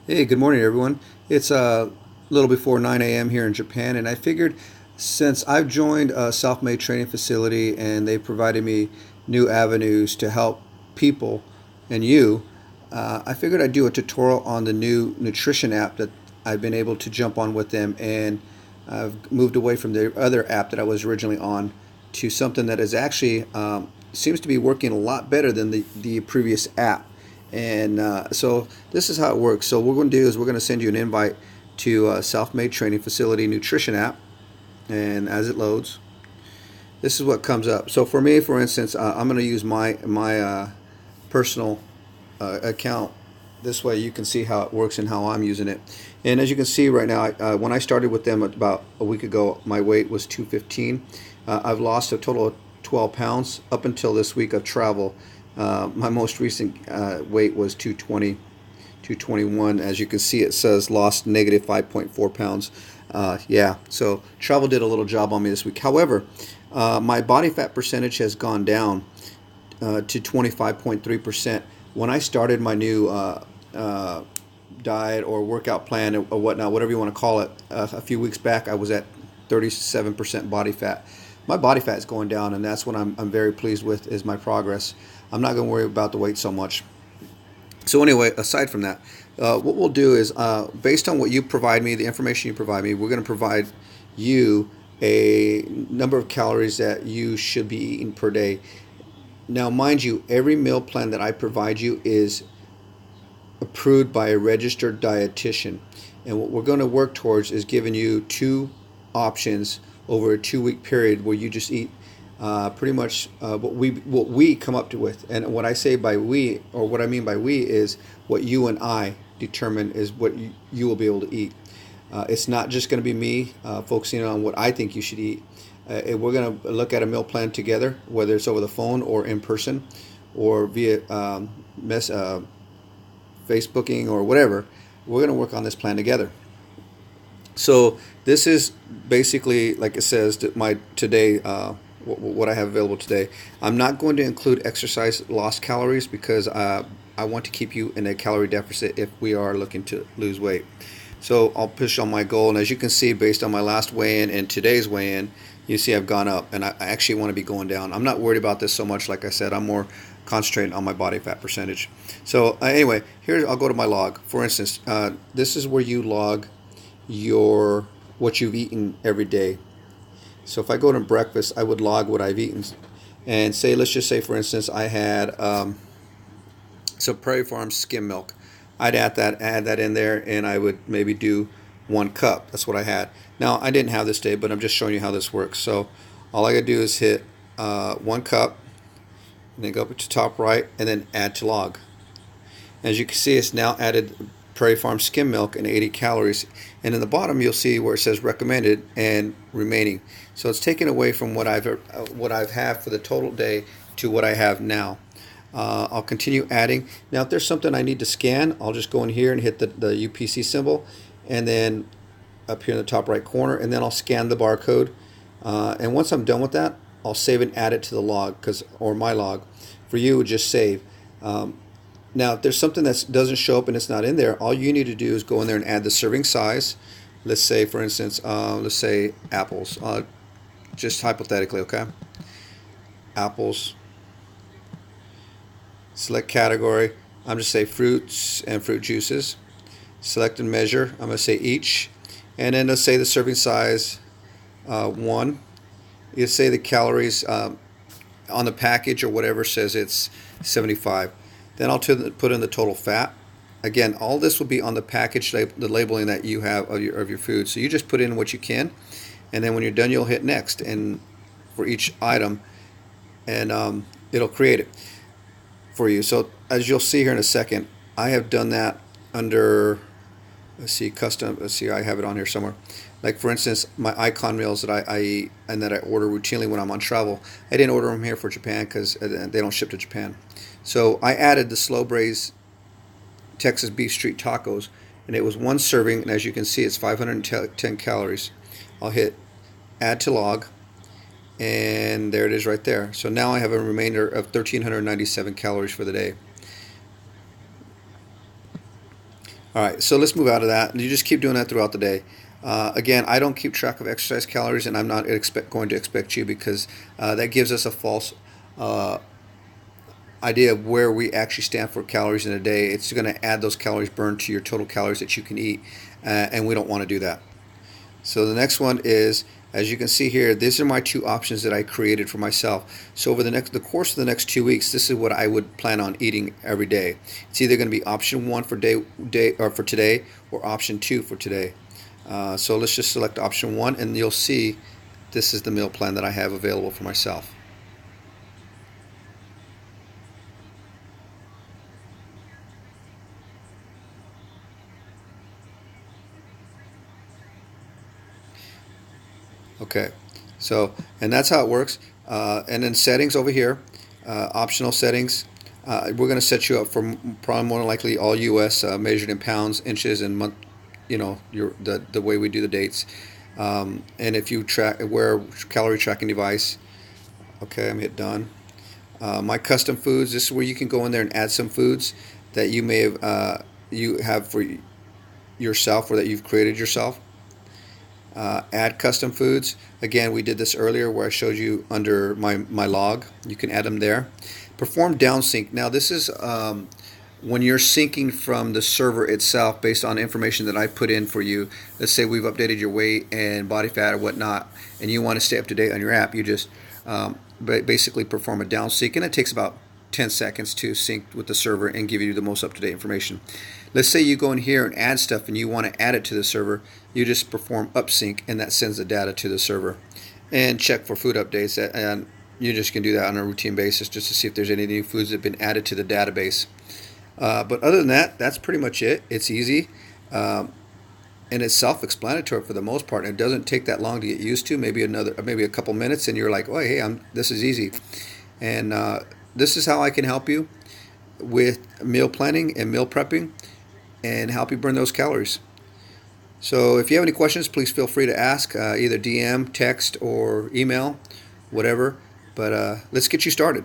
Hey, good morning, everyone. It's a little before 9 a.m. here in Japan, and I figured since I've joined a self-made training facility and they provided me new avenues to help people and you, I figured I'd do a tutorial on the new nutrition app that I've been able to jump on with them, and I've moved away from the other app that I was originally on to something that is actually seems to be working a lot better than the previous app. And so this is how it works. So what we're going to do is we're going to send you an invite to Self-Made Training Facility Nutrition app. And as it loads, this is what comes up. So for me, for instance, I'm going to use my personal account. This way you can see how it works and how I'm using it. And as you can see right now, when I started with them about a week ago, my weight was 215. I've lost a total of 12 pounds up until this week of travel. My most recent weight was 220, 221. As you can see, it says lost negative 5.4 pounds. Yeah, so travel did a little job on me this week. However, my body fat percentage has gone down to 25.3%. When I started my new diet or workout plan or whatnot, whatever you want to call it, a few weeks back, I was at 37% body fat. My body fat is going down, and that's what I'm very pleased with is my progress. I'm not going to worry about the weight so much. So anyway, aside from that, what we'll do is based on what you provide me, the information you provide me, we're going to provide you a number of calories that you should be eating per day. Now, mind you, every meal plan that I provide you is approved by a registered dietitian. And what we're going to work towards is giving you two options over a 2 week period where you just eat pretty much what we come up to with. And what I say by we, or what I mean by we, is what you and I determine is what you will be able to eat. It's not just going to be me focusing on what I think you should eat. We're going to look at a meal plan together, whether it's over the phone or in person or via Facebooking or whatever. We're going to work on this plan together. So this is basically, like it says, my today, what I have available today. I'm not going to include exercise lost calories because I want to keep you in a calorie deficit if we are looking to lose weight. So I'll push on my goal, and as you can see, based on my last weigh-in and today's weigh-in, you see I've gone up, and I actually want to be going down. I'm not worried about this so much. Like I said, I'm more concentrating on my body fat percentage. So anyway, here I'll go to my log. For instance, this is where you log your what you've eaten every day. So if I go to breakfast, I would log what I've eaten, and say, let's just say, for instance, I had some Prairie Farm skim milk. I'd add that in there, and I would maybe do 1 cup. That's what I had. Now I didn't have this day, but I'm just showing you how this works. So all I gotta do is hit 1 cup, and then go up to top right, and then add to log. As you can see, it's now added Prairie Farm skim milk and 80 calories. And in the bottom, you'll see where it says recommended and remaining. So it's taken away from what I've had for the total day to what I have now. I'll continue adding. Now, if there's something I need to scan, I'll just go in here and hit the UPC symbol, and then up here in the top right corner, and then I'll scan the barcode. And once I'm done with that, I'll save and add it to the log, or my log. For you, just save. Now, if there's something that doesn't show up and it's not in there, all you need to do is go in there and add the serving size. Let's say, for instance, let's say apples. Just hypothetically, okay? Apples. Select category. I'm just say fruits and fruit juices. Select and measure. I'm going to say each. And then let's say the serving size 1. You say the calories on the package or whatever says it's 75. Then I'll put in the total fat. Again, all this will be on the package, the labeling that you have of your food. So you just put in what you can, and then when you're done, you'll hit next, and for each item, and it'll create it for you. So as you'll see here in a second, I have done that under, let's see, custom. Let's see, I have it on here somewhere. Like for instance, my icon meals that I eat and that I order routinely when I'm on travel. I didn't order them here for Japan because they don't ship to Japan. So I added the slow braised Texas beef street tacos, and it was 1 serving, and as you can see, it's 510 calories. I'll hit add to log, and there it is right there. So now I have a remainder of 1,397 calories for the day. All right, so let's move out of that. You just keep doing that throughout the day. Again, I don't keep track of exercise calories, and I'm not going to expect you, because that gives us a false uh, idea of where we actually stand for calories in a day. It's going to add those calories burned to your total calories that you can eat, and we don't want to do that. So the next one is, as you can see here, these are my two options that I created for myself. So over the course of the next 2 weeks, this is what I would plan on eating every day. It's either going to be option 1 for for today, or option 2 for today. So let's just select option 1, and you'll see this is the meal plan that I have available for myself. Okay, so, and that's how it works. And then settings over here, optional settings. We're going to set you up for probably more than likely all U.S. Measured in pounds, inches, and month. You know, the way we do the dates. And if you wear calorie tracking device. Okay, I'm hit done. My custom foods. This is where you can go in there and add some foods that you may have you have for yourself, or that you've created yourself. Add custom foods. Again, we did this earlier where I showed you under my log. You can add them there. Perform down sync. Now this is when you're syncing from the server itself based on information that I put in for you. Let's say we've updated your weight and body fat or whatnot, and you want to stay up to date on your app. You just basically perform a down sync, and it takes about 10 seconds to sync with the server and give you the most up-to-date information. Let's say you go in here and add stuff and you want to add it to the server. You just perform up sync, and that sends the data to the server. And check for food updates, and you just can do that on a routine basis just to see if there's any new foods that have been added to the database. But other than that, that's pretty much it. It's easy, and it's self-explanatory for the most part. And it doesn't take that long to get used to. Maybe a couple minutes, and you're like, "Oh, hey, this is easy." And this is how I can help you with meal planning and meal prepping, and help you burn those calories. So if you have any questions, please feel free to ask, either DM, text, or email, whatever. But let's get you started.